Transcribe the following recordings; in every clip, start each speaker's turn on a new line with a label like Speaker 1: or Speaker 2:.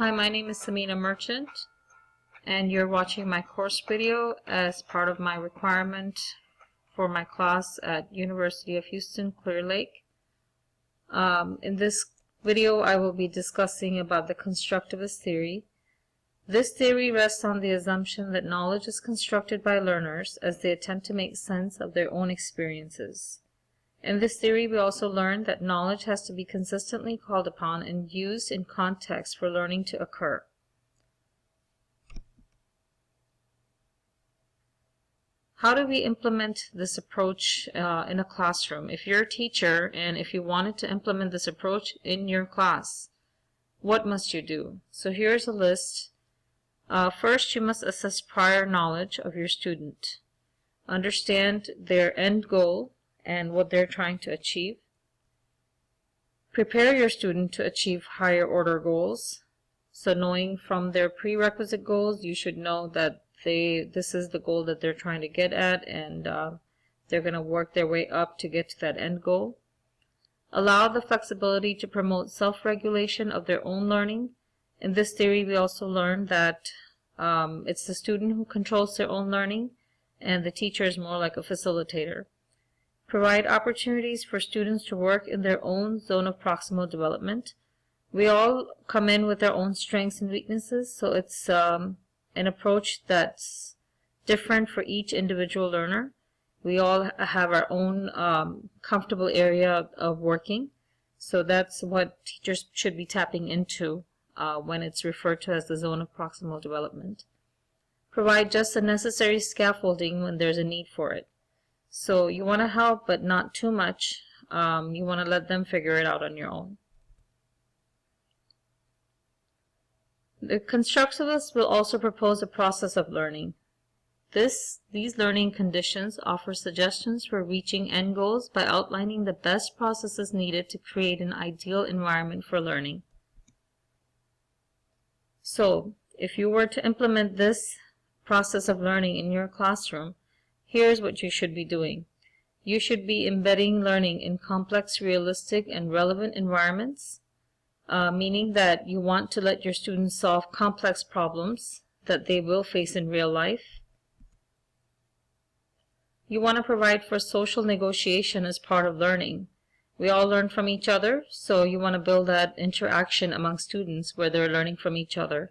Speaker 1: Hi, my name is Samina Merchant, and you're watching my course video as part of my requirement for my class at University of Houston, Clear Lake. In this video, I will be discussing about the constructivist theory. This theory rests on the assumption that knowledge is constructed by learners as they attempt to make sense of their own experiences. In this theory, we also learned that knowledge has to be consistently called upon and used in context for learning to occur. How do we implement this approach in a classroom? If you're a teacher and if you wanted to implement this approach in your class, what must you do? So here's a list. First, you must assess prior knowledge of your student. Understand their end goal and what they're trying to achieve. Prepare your student to achieve higher order goals. So knowing from their prerequisite goals, you should know that this is the goal that they're trying to get at, and they're going to work their way up to get to that end goal. Allow the flexibility to promote self-regulation of their own learning. In this theory, we also learned that it's the student who controls their own learning, and the teacher is more like a facilitator. Provide opportunities for students to work in their own zone of proximal development. We all come in with our own strengths and weaknesses, so it's an approach that's different for each individual learner. We all have our own comfortable area of working, so that's what teachers should be tapping into when it's referred to as the zone of proximal development. Provide just the necessary scaffolding when there's a need for it. So you want to help, but not too much. You want to let them figure it out on your own. The constructivists will also propose a process of learning. These learning conditions offer suggestions for reaching end goals by outlining the best processes needed to create an ideal environment for learning. So, if you were to implement this process of learning in your classroom, here's what you should be doing. You should be embedding learning in complex, realistic, and relevant environments, meaning that you want to let your students solve complex problems that they will face in real life. You want to provide for social negotiation as part of learning. We all learn from each other, so you want to build that interaction among students where they're learning from each other.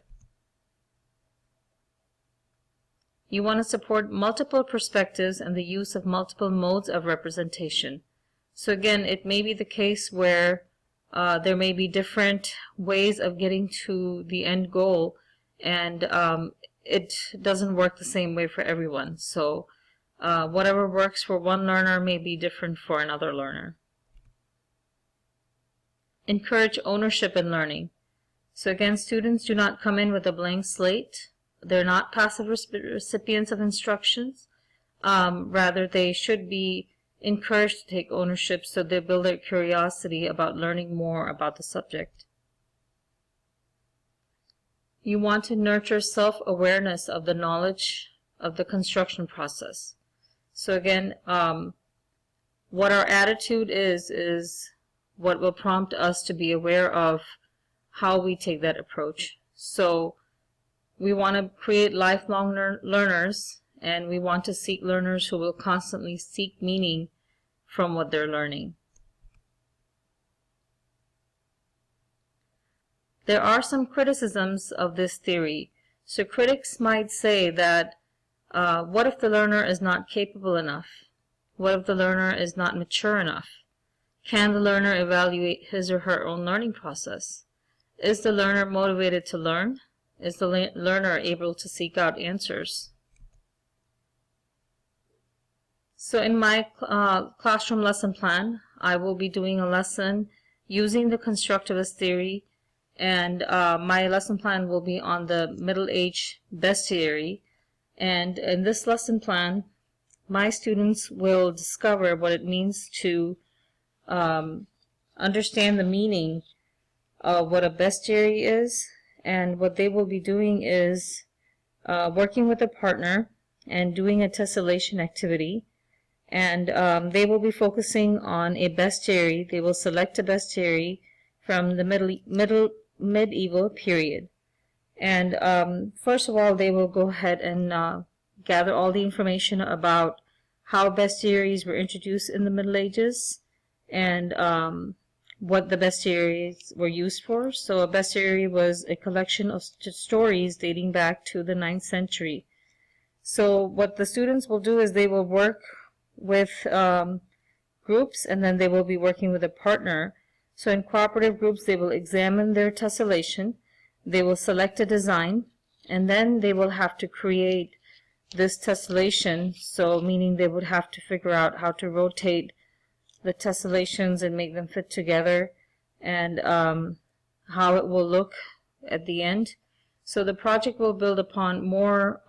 Speaker 1: You want to support multiple perspectives and the use of multiple modes of representation. So again, it may be the case where there may be different ways of getting to the end goal, and it doesn't work the same way for everyone. So whatever works for one learner may be different for another learner. Encourage ownership in learning. So again, students do not come in with a blank slate. They're not passive recipients of instructions. Rather, they should be encouraged to take ownership so they build their curiosity about learning more about the subject. You want to nurture self-awareness of the knowledge of the construction process. So again, what our attitude is what will prompt us to be aware of how we take that approach. So we want to create lifelong learners, and we want to seek learners who will constantly seek meaning from what they're learning. There are some criticisms of this theory. So critics might say that what if the learner is not capable enough? What if the learner is not mature enough? Can the learner evaluate his or her own learning process? Is the learner motivated to learn? Is the learner able to seek out answers? So in my classroom lesson plan, I will be doing a lesson using the constructivist theory, and my lesson plan will be on the middle age bestiary. And in this lesson plan, my students will discover what it means to understand the meaning of what a bestiary is. And what they will be doing is working with a partner and doing a tessellation activity. And they will be focusing on a bestiary. They will select a bestiary from the medieval period. And first of all, they will go ahead and gather all the information about how bestiaries were introduced in the Middle Ages, and what the bestiaries were used for. So a bestiary was a collection of stories dating back to the 9th century. So what the students will do is they will work with groups, and then they will be working with a partner. So in cooperative groups, they will examine their tessellation, they will select a design, and then they will have to create this tessellation. So meaning they would have to figure out how to rotate the tessellations and make them fit together, and how it will look at the end. So the project will build upon more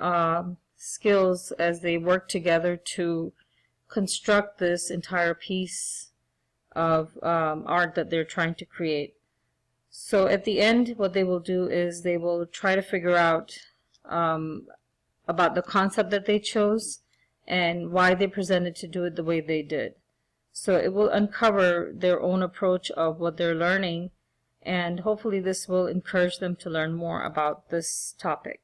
Speaker 1: skills as they work together to construct this entire piece of art that they're trying to create. So at the end, what they will do is they will try to figure out about the concept that they chose and why they presented to do it the way they did. So it will uncover their own approach of what they're learning, and hopefully this will encourage them to learn more about this topic.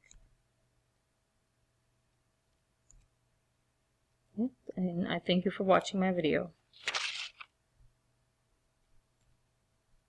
Speaker 1: And I thank you for watching my video.